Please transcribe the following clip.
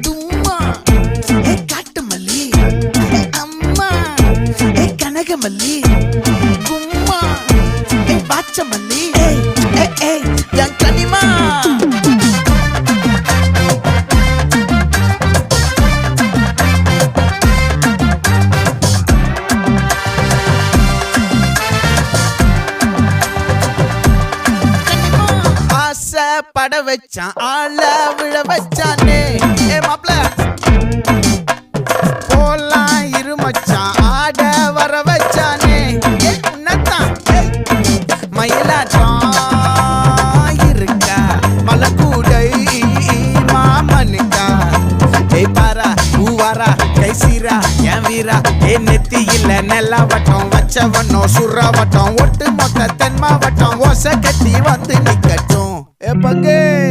தும்மா ஏ காட்டு மல்லி அம்மா ஏ கனகமல்லி கும்மா ஏ பாச்ச மல்லி என் கனிமா பட வச்சான் ஆள விழ வச்சானே ஏ மாப்ள போலாம் இருமச்சான் ஆட வர வச்சானே ஏ உன்னத்தான் மயிலாட்டம் இருக்கா மலக்கூடை மாமனுக்கா ஏய் பாரா பூவாரா கைசீரா என் வீரா ஏ நெத்தி இல்ல நெல்லா வட்டம் வச்சவனோ சுறா வட்டம் ஒட்டு மொத்த தென் மாவட்டம் ஓசை கட்டி வந்து நிக்கட்டும். É pra quem?